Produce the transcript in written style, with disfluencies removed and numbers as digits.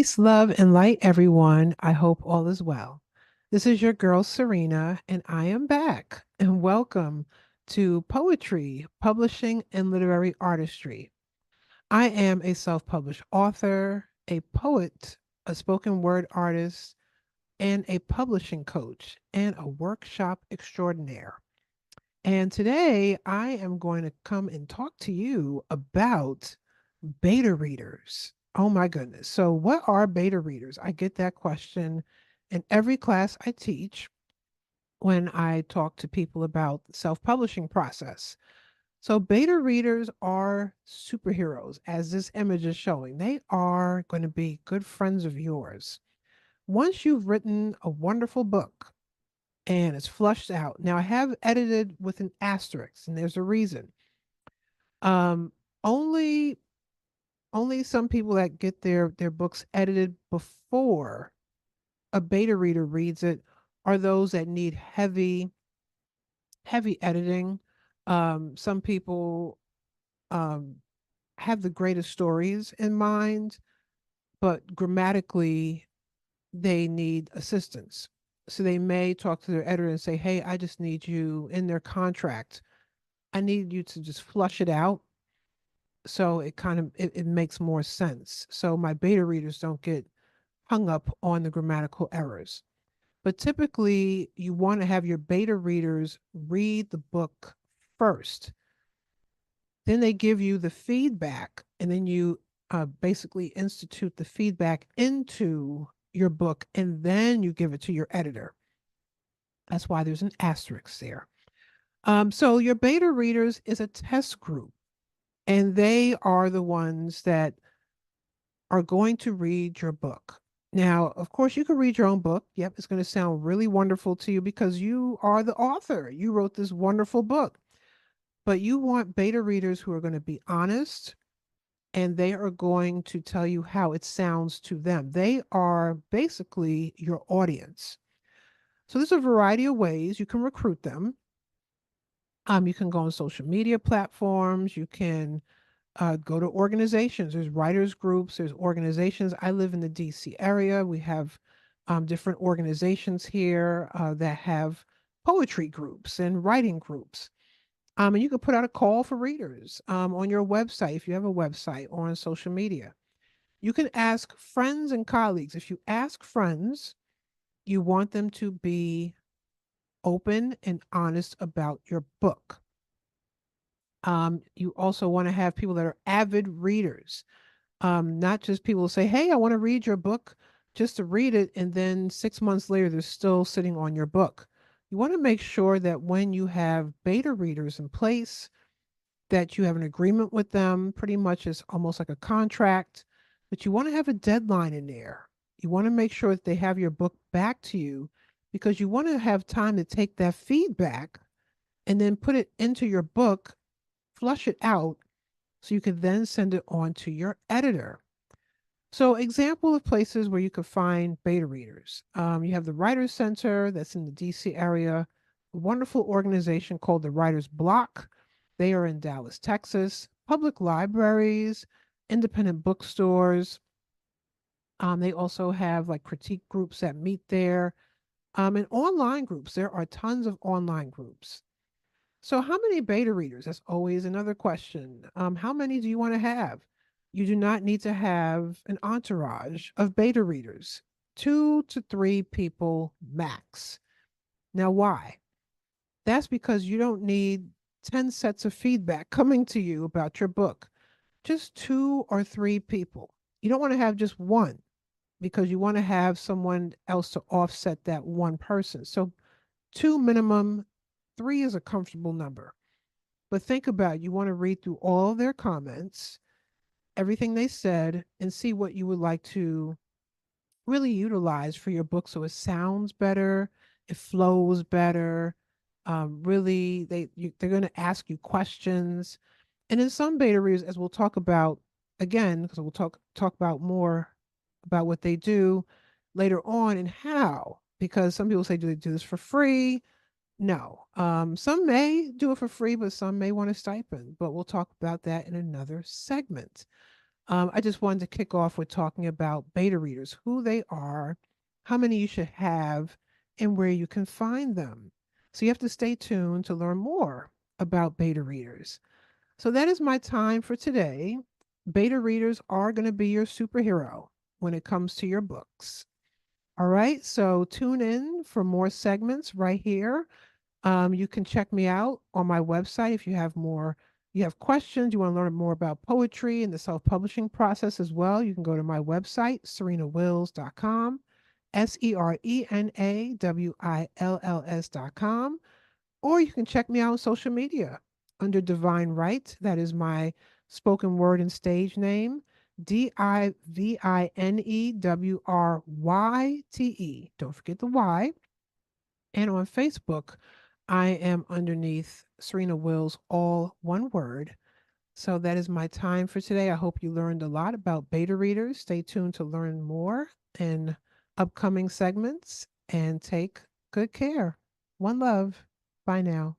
Peace, love, and light, everyone. I hope all is well. This is your girl, Serena, and I am back. And welcome to Poetry, Publishing, and Literary Artistry. I am a self published author, a poet, a spoken word artist, and a publishing coach, and a workshop extraordinaire. And today I am going to come and talk to you about beta readers. Oh my goodness. So, what are beta readers? I get that question in every class I teach when I talk to people about the self publishing process. So, beta readers are superheroes, as this image is showing. They are going to be good friends of yours. Once you've written a wonderful book, and it's flushed out. Now I have edited with an asterisk, and there's a reason. Um, only only some people that get their books edited before a beta reader reads it are those that need heavy editing. Some people um, have the greatest stories in mind, but grammatically they need assistance. So they may talk to their editor and say, "Hey, I just need you in their contract. I need you to just flush it out so it makes more sense. So my beta readers don't get hung up on the grammatical errors. But typically you want to have your beta readers read the book first. Then they give you the feedback, and then you basically institute the feedback into your book, and then you give it to your editor. That's why there's an asterisk there. So your beta readers is a test group, and they are the ones that are going to read your book. Now, of course, you can read your own book. Yep, it's going to sound really wonderful to you because you are the author. You wrote this wonderful book. But you want beta readers who are going to be honest, and they are going to tell you how it sounds to them. They are basically your audience. So there's a variety of ways you can recruit them. You can go on social media platforms. You can go to organizations. There's writers groups. There's organizations. I live in the DC area. We have different organizations here that have poetry groups and writing groups. And you can put out a call for readers on your website if you have a website or on social media. You can ask friends and colleagues. If you ask friends, you want them to be open and honest about your book. You also want to have people that are avid readers, not just people who say, "Hey, I want to read your book," just to read it, and then 6 months later they're still sitting on your book. You want to make sure that when you have beta readers in place, that you have an agreement with them. Pretty much it's almost like a contract, but you want to have a deadline in there. You want to make sure that they have your book back to you because you want to have time to take that feedback and then put it into your book, flush it out so you can then send it on to your editor. So, example of places where you could find beta readers. You have the Writers Center that's in the DC area, a wonderful organization called the Writers Block. They are in Dallas, Texas. Public libraries, independent bookstores. They also have like critique groups that meet there. And online groups. There are tons of online groups. So, how many beta readers? That's always another question. How many do you want to have? You do not need to have an entourage of beta readers, 2 to 3 people max. Now, why? That's because you don't need 10 sets of feedback coming to you about your book. Just 2 or 3 people. You don't want to have just one because you want to have someone else to offset that one person. So, two minimum, three is a comfortable number. But think about it, you want to read through all their comments, everything they said, and see what you would like to really utilize for your book so it sounds better, it flows better. Really, they're going to ask you questions, and in some beta readers, as we'll talk about again, because we'll talk about more about what they do later on and how. Because some people say, do they do this for free? No. Some may do it for free, but some may want a stipend. But we'll talk about that in another segment. I just wanted to kick off with talking about beta readers, who they are, how many you should have, and where you can find them. So you have to stay tuned to learn more about beta readers. So that is my time for today. Beta readers are going to be your superhero when it comes to your books. All right, so tune in for more segments right here. You can check me out on my website if you have questions, you want to learn more about poetry and the self-publishing process as well. You can go to my website, serenawills.com, SERENAWILLS.com, or you can check me out on social media under Divine Right. That is my spoken word and stage name, DIVINEWRYTE. Don't forget the Y. And on Facebook, I am underneath Serena Wills, all one word. So that is my time for today. I hope you learned a lot about beta readers. Stay tuned to learn more in upcoming segments and take good care. One love. Bye now.